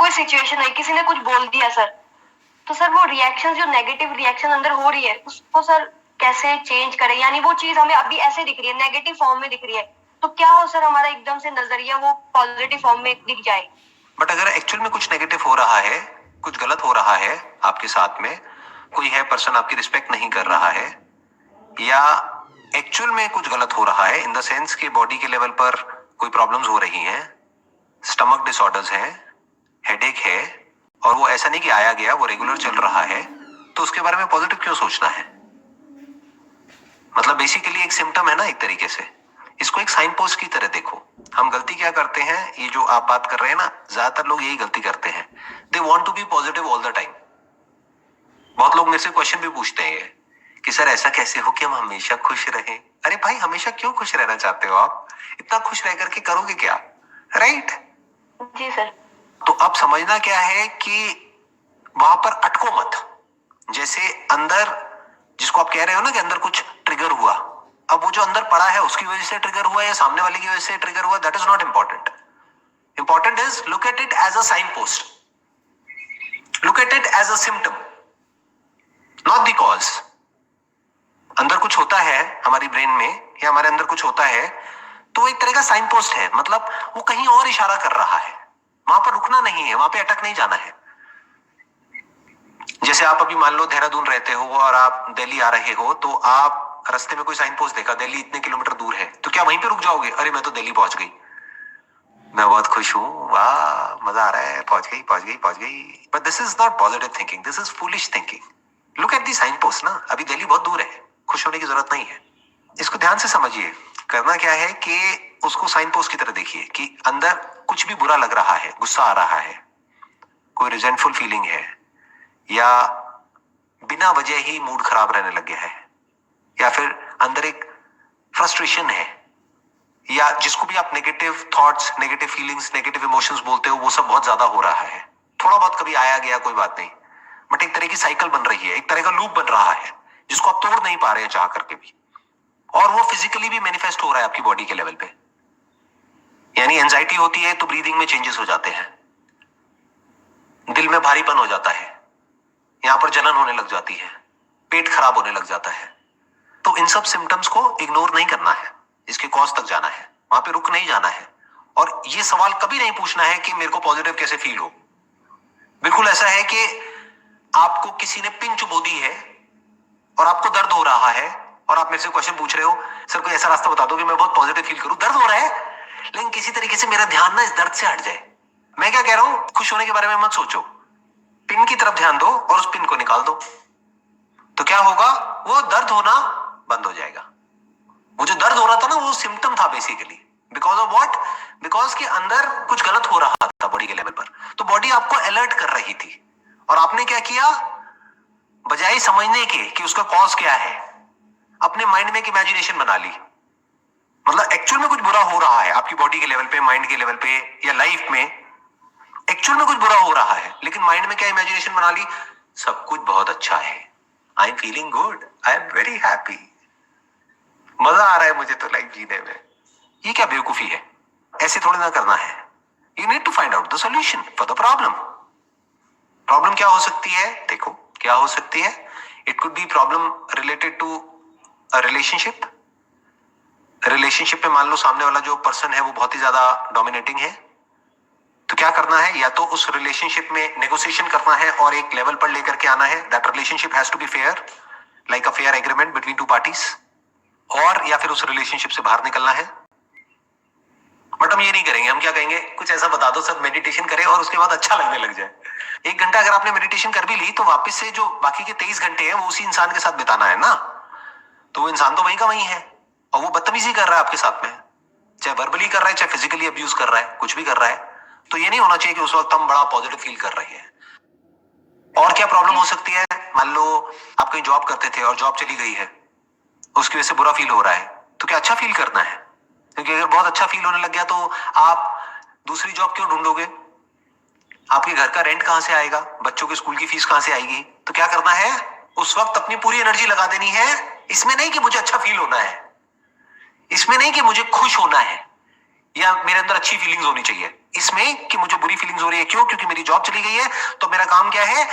कोई सिचुएशन है, किसी ने कुछ बोल दिया सर, तो सर वो रिएक्शन, जो नेगेटिव रिएक्शन अंदर हो रही है, उसको सर कैसे चेंज करें? यानी वो चीज हमें अभी ऐसे दिख रही है, नेगेटिव फॉर्म में दिख रही है, तो क्या हो सर हमारा एकदम से नजरिया वो पॉजिटिव फॉर्म में दिख जाए? बट अगर एक्चुअल में कुछ नेगेटिव हो रहा है, कुछ गलत हो रहा है आपके साथ में, कोई है पर्सन आपकी रिस्पेक्ट नहीं कर रहा है, या एक्चुअल में कुछ गलत हो रहा है इन द सेंस कि बॉडी के लेवल पर कोई प्रॉब्लम्स हो रही हैं, स्टमक डिसऑर्डर्स हैं, हेडेक है, और वो ऐसा नहीं कि आया गया, वो रेगुलर चल रहा है, तो उसके बारे में पॉजिटिव क्यों सोचना है? मतलब बेसिकली एक सिम्टम है ना एक तरीके से। इसको एक साइन पोस्ट की तरह देखो। हम गलती क्या करते हैं, ये जो आप बात कर रहे हैं ना, ज्यादातर लोग यही गलती करते हैं। They want to be positive all the time. बहुत लोग मेरे से क्वेश्चन भी पूछते हैं कि सर ऐसा कैसे हो कि हम हमेशा खुश रहें? अरे भाई, हमेशा क्यों खुश रहना चाहते हो आप? इतना खुश रह करके करोगे क्या? राइट? जी सर। तो अब समझना क्या है कि वहां पर अटको मत। जैसे अंदर, जिसको आप कह रहे हो ना कि अंदर कुछ ट्रिगर हुआ, अब वो जो अंदर पड़ा है उसकी वजह से ट्रिगर हुआ या सामने वाले की वजह से ट्रिगर हुआ, that is not important. Important is look at it as a sign post, look at it as a symptom, not the cause. अंदर कुछ होता है हमारी ब्रेन में, या हमारे अंदर कुछ होता है, तो एक तरह का साइन पोस्ट है, मतलब वो कहीं और इशारा कर रहा है। वहां पर रुकना नहीं है, वहां पे अटक नहीं जाना है। जैसे आप अभी मान लो देहरादून रहते हो और आप दिल्ली आ रहे हो, तो आप रास्ते में कोई साइन पोस्ट देखा, दिल्ली इतने किलोमीटर दूर है, तो क्या वहीं पे रुक जाओगे? अरे मैं तो दिल्ली पहुंच गई, मैं बहुत खुश हूं, वाह मजा आ रहा है, पहुंच गई पहुंच गई पहुंच गई। But this is not positive thinking, this is foolish thinking. Look at the sign post ना, अभी दिल्ली बहुत दूर है, खुश होने की जरूरत नहीं है। इसको ध्यान से समझिए। करना क्या है कि उसको साइन पोस्ट की तरह देखिए कि अंदर कुछ भी बुरा लग रहा है, गुस्सा आ रहा है, कोई रिजेंटफुल फीलिंग है, या बिना वजह ही मूड खराब रहने लग गया है, या फिर अंदर एक फ्रस्ट्रेशन है, या जिसको भी आप negative thoughts, negative feelings, negative emotions बोलते हो, वो सब बहुत ज्यादा हो रहा है। थोड़ा बहुत कभी आया गया कोई बात नहीं, बट एक तरह की साइकिल बन रही है, एक तरह का लूप बन रहा है, जिसको आप तोड़ नहीं पा रहे हैं चाह करके भी। और वो फिजिकली भी मैनिफेस्ट हो रहा है आपकी बॉडी के लेवल पे। यानी एंजाइटी होती है तो ब्रीदिंग में चेंजेस हो जाते हैं, दिल में भारीपन हो जाता है, यहां पर जलन होने लग जाती है, पेट खराब होने लग जाता है। तो इन सब सिम्टम्स को इग्नोर नहीं करना है, इसके कॉज तक जाना है, वहां पे रुक नहीं जाना है। और ये सवाल कभी नहीं पूछना है कि मेरे को पॉजिटिव कैसे फील हो। बिल्कुल ऐसा है कि आपको किसी ने पिंच बो दी है और आपको दर्द हो रहा है, और आप मेरे से क्वेश्चन पूछ रहे हो, सर कोई ऐसा रास्ता बता दो कि मैं बहुत पॉजिटिव फील करूं। दर्द हो रहा है, लेकिन किसी तरीके से मेरा ध्यान ना इस दर्द से हट जाए। मैं क्या कह रहा हूं, खुश होने के बारे में मत सोचो, पिन की तरफ ध्यान दो और उस पिन को निकाल दो। तो क्या होगा, वो दर्द होना बंद हो जाएगा। वो जो दर्द हो रहा था ना, वो सिम्टम था basically. Because of what? Because के अंदर कुछ गलत हो रहा था बॉडी के लेवल पर, तो बॉडी आपको अलर्ट कर रही थी, और आपने क्या किया, बजाय समझने के कि उसका कॉज क्या है, अपने माइंड में एक इमेजिनेशन बना ली। मतलब एक्चुअल में कुछ बुरा हो रहा है आपकी बॉडी के लेवल पे, माइंड के लेवल पे, या लाइफ में एक्चुअल में कुछ बुरा हो रहा है, लेकिन माइंड में क्या इमेजिनेशन बना ली, सब कुछ बहुत अच्छा है, I am feeling good, I am very happy, मजा आ रहा है मुझे तो लाइफ जीने में। ये क्या बेवकूफी है? ऐसे थोड़ी ना करना है। You need to find out the solution for the problem. Problem क्या हो सकती है? देखो क्या हो सकती है। It could be problem related to a relationship. Relationship में मान लो सामने वाला जो पर्सन है वो बहुत ही ज्यादा डोमिनेटिंग है, तो क्या करना है, या तो उस रिलेशनशिप में नेगोशिएशन करना है और एक लेवल पर लेकर के आना है। That relationship has to be fair, like a fair agreement between two parties. और या फिर उस रिलेशनशिप से बाहर निकलना है। बट हम ये नहीं करेंगे, हम क्या कहेंगे, कुछ ऐसा बता दो सब मेडिटेशन करें और उसके बाद अच्छा लगने लग जाए। 1 घंटा अगर आपने मेडिटेशन कर भी ली, तो वापस से जो बाकी के 23 घंटे हैं वो उसी इंसान के साथ बिताना है ना। तो वो इंसान तो वहीं का वहीं है, और वो बदतमीजी कर रहा है आपके साथ में, चाहे वर्बली कर रहा है, चाहे फिजिकली अब्यूज कर रहा है, कुछ भी कर रहा है। तो ये नहीं होना चाहिए कि उस वक्त हम बड़ा पॉजिटिव फील कर रहे हैं। और क्या प्रॉब्लम हो सकती है, मान लो आप कहीं जॉब करते थे और जॉब चली गई है, उसकी वजह से बुरा फील हो रहा है, तो क्या अच्छा फील करना है? क्योंकि अगर बहुत अच्छा फील होने लग गया तो आप दूसरी जॉब क्यों ढूंढोगे? आपके घर का रेंट कहां से आएगा, बच्चों के स्कूल की फीस कहां से आएगी? तो क्या करना है, उस वक्त अपनी पूरी एनर्जी लगा देनी है, इसमें नहीं कि मुझे अच्छा फील होना है, इसमें नहीं कि मुझे खुश होना है, या मेरे अंदर अच्छी फीलिंग्स होनी चाहिए। इसमें कि मुझे बुरी फीलिंग्स हो रही है, क्यों? क्योंकि मेरी जॉब चली गई है, तो मेरा काम क्या है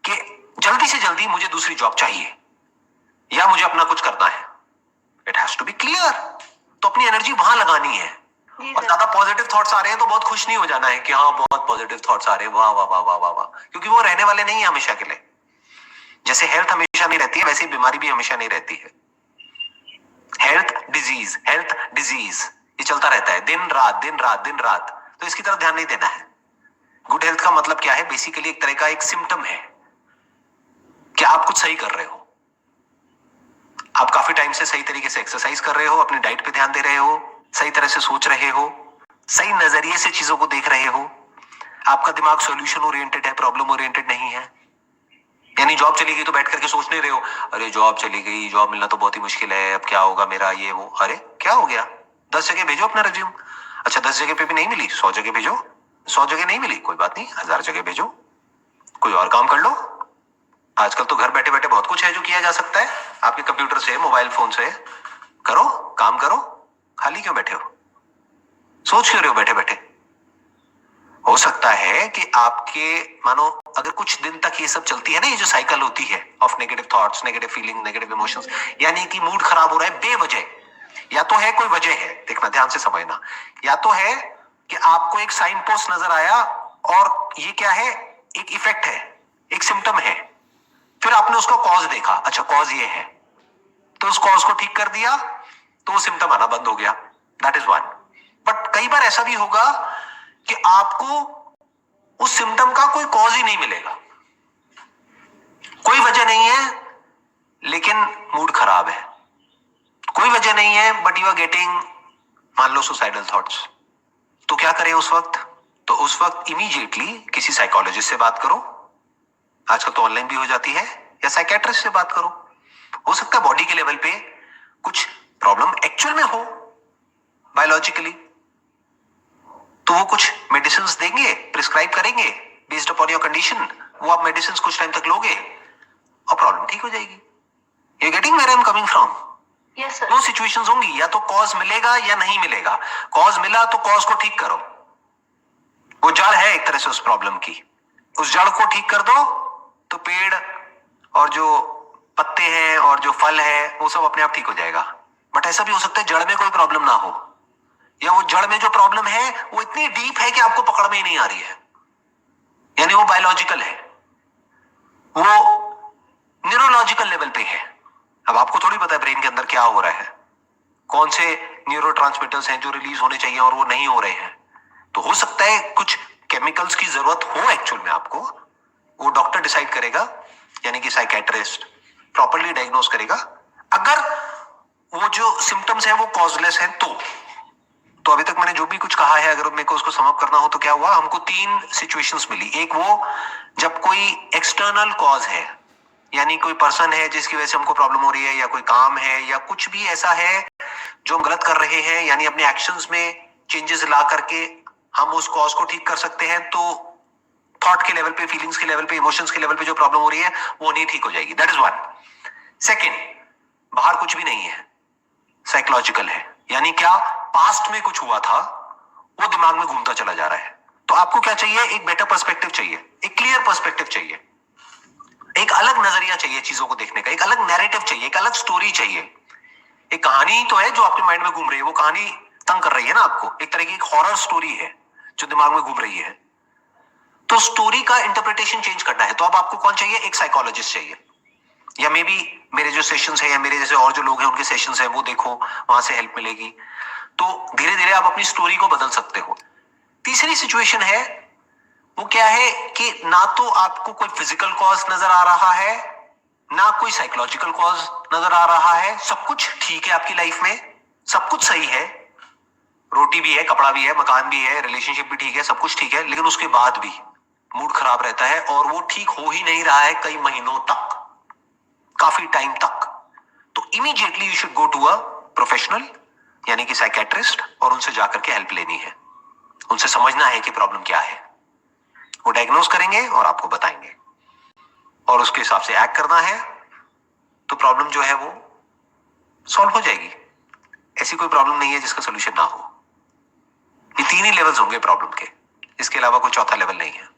कि जल्दी से जल्दी मुझे दूसरी जॉब चाहिए या मुझे अपना कुछ करना है। It has to be clear. तो अपनी एनर्जी वहां लगानी है। और ज्यादा पॉजिटिव थॉट्स आ रहे हैं तो बहुत खुश नहीं हो जाना है कि हाँ बहुत पॉजिटिव थॉट्स आ रहे हैं, वाह वाह वाह वाह वाह वाह, क्योंकि वो रहने वाले नहीं है हमेशा के लिए। जैसे हेल्थ हमेशा नहीं रहती है, वैसे ही बीमारी भी हमेशा नहीं रहती है। हेल्थ डिजीज ये चलता रहता है, दिन रात दिन रात दिन रात। तो इसकी तरफ ध्यान नहीं देना है। गुड हेल्थ का मतलब क्या है? बेसिकली एक तरह का एक सिम्टम है कि आप कुछ सही कर रहे हो, आप काफी टाइम से सही तरीके से एक्सरसाइज कर रहे हो, अपनी डाइट पे ध्यान दे रहे हो, सही तरह से सोच रहे हो, सही नजरिए से चीजों को देख रहे हो, आपका दिमाग सॉल्यूशन ओरिएंटेड है, प्रॉब्लम ओरिएंटेड नहीं है। यानी जॉब चली गई तो बैठ करके सोच नहीं रहे हो, अरे जॉब चली गई, जॉब मिलना तो बहुत ही मुश्किल है, अब क्या होगा मेरा, ये वो। अरे क्या हो गया? 10 जगह भेजो अपना रिज्यूम। अच्छा 10 जगह पे भी नहीं मिली, 100 जगह भेजो। 100 जगह नहीं मिली, कोई बात नहीं, 1000 जगह भेजो, कोई और काम कर लो। आजकल तो घर बैठे बैठे बहुत कुछ है जो किया जा सकता है, आपके कंप्यूटर से, मोबाइल फोन से। करो, काम करो, खाली क्यों बैठे हो? सोच क्यों रहे हो बैठे बैठे? हो सकता है कि आपके, मानो अगर कुछ दिन तक ये सब चलती है ना, ये जो साइकिल होती है of negative thoughts, negative feeling, negative emotions, यानी कि मूड खराब हो रहा है बेवजह, या तो है कोई वजह है, देखना ध्यान से समझना, या तो है कि आपको एक साइन पोस्ट नजर आया और ये क्या है, एक इफेक्ट है, एक सिम्टम है, फिर आपने उसका कॉज देखा, अच्छा कॉज ये है, तो उस कॉज को ठीक कर दिया तो वो सिम्टम आना बंद हो गया। That is one. बट कई बार ऐसा भी होगा कि आपको उस सिम्टम का कोई कॉज ही नहीं मिलेगा, कोई वजह नहीं है लेकिन मूड खराब है, कोई वजह नहीं है बट यू आर गेटिंग, मान लो सुसाइडल थॉट्स। तो क्या करें उस वक्त? तो उस वक्त इमीडिएटली किसी साइकोलॉजिस्ट से बात करो, आजकल तो ऑनलाइन भी हो जाती है, या साइकेट्रिस्ट से बात करो। हो सकता है बॉडी के लेवल पे कुछ प्रॉब्लम एक्चुअल में हो बायोलॉजिकली, तो वो कुछ मेडिसिन देंगे, प्रिस्क्राइब करेंगे बेस्ड अपॉन योर कंडीशन। वो आप मेडिसिन कुछ टाइम तक लोगे और प्रॉब्लम ठीक हो जाएगी। You getting where I am coming from? Yes sir. दो सिचुएशंस होंगी, या तो कॉज मिलेगा या नहीं मिलेगा। कॉज मिला तो कॉज को ठीक करो, वो जड़ है एक तरह से उस प्रॉब्लम की, उस जड़ को ठीक कर दो तो पेड़ और जो पत्ते हैं और जो फल है वो सब अपने आप ठीक हो जाएगा। बट ऐसा भी हो सकता है जड़ में कोई प्रॉब्लम ना हो, या वो जड़ में जो प्रॉब्लम है वो इतनी डीप है कि आपको पकड़ में ही नहीं आ रही है, यानी वो बायोलॉजिकल है, वो न्यूरोलॉजिकल लेवल पे है। अब आपको थोड़ी पता है ब्रेन के अंदर क्या हो रहा है, कौन से न्यूरोट्रांसमीटर्स हैं जो रिलीज होने चाहिए और वो नहीं हो रहे हैं। तो हो सकता है कुछ केमिकल्स की जरूरत हो एक्चुअल में आपको, वो डॉक्टर डिसाइड करेगा, यानी कि साइकेट्रिस्ट प्रॉपरली डायग्नोस करेगा। अगर वो जो सिम्टम्स हैं वो कॉजलेस हैं तो अभी तक मैंने जो भी कुछ कहा है, अगर मेरे को उसको समअप करना हो तो क्या हुआ, हमको 3 सिचुएशंस मिली। एक वो जब कोई एक्सटर्नल कॉज है, यानी कोई पर्सन है जिसकी वजह से हमको प्रॉब्लम हो रही है, या कोई काम है, या कुछ भी ऐसा है जो हम गलत कर रहे हैं, यानी अपने एक्शंस में चेंजेस ला करके हम उस कॉज को ठीक कर सकते हैं। तो थॉट के लेवल पे, फीलिंग्स के लेवल पे, इमोशंस के लेवल पे जो प्रॉब्लम हो रही है वो नहीं ठीक हो जाएगी। That is one. सेकेंड, बाहर कुछ भी नहीं है, साइकोलॉजिकल है, यानी क्या, पास्ट में कुछ हुआ था वो दिमाग में घूमता चला जा रहा है। तो आपको क्या चाहिए? एक बेटर पर्सपेक्टिव चाहिए, एक क्लियर पर्सपेक्टिव चाहिए, एक अलग नजरिया चाहिए चीजों को देखने का, एक अलग नैरेटिव चाहिए, एक अलग स्टोरी चाहिए। एक कहानी तो है जो आपके माइंड में घूम रही है, वो कहानी तंग कर रही है ना आपको, एक तरह की एक हॉरर स्टोरी है जो दिमाग में घूम रही है। तो स्टोरी का इंटरप्रिटेशन चेंज करना है, तो अब आपको कौन चाहिए? एक साइकोलॉजिस्ट चाहिए, या मे बी मेरे जो सेशंस है या मेरे जैसे और जो लोग हैं उनके सेशंस है वो देखो, वहां से हेल्प मिलेगी। तो धीरे धीरे आप अपनी स्टोरी को बदल सकते हो। तीसरी सिचुएशन है, वो क्या है कि ना तो आपको कोई फिजिकल कॉज नजर आ रहा है, ना कोई साइकोलॉजिकल कॉज नजर आ रहा है, सब कुछ ठीक है आपकी लाइफ में, सब कुछ सही है, रोटी भी है, कपड़ा भी है, मकान भी है, रिलेशनशिप भी ठीक है, सब कुछ ठीक है, लेकिन उसके बाद भी मूड खराब रहता है और वो ठीक हो ही नहीं रहा है कई महीनों तक, काफी टाइम तक। तो immediately you should go to a professional, यानी कि साइकेट्रिस्ट, और उनसे जाकर के हेल्प लेनी है, उनसे समझना है कि प्रॉब्लम क्या है। वो डायग्नोस करेंगे और आपको बताएंगे, और उसके हिसाब से एक्ट करना है तो प्रॉब्लम जो है वो सॉल्व हो जाएगी। ऐसी कोई प्रॉब्लम नहीं है जिसका सोल्यूशन ना हो। ये तीन ही लेवल्स होंगे प्रॉब्लम के, इसके अलावा कोई चौथा लेवल नहीं है।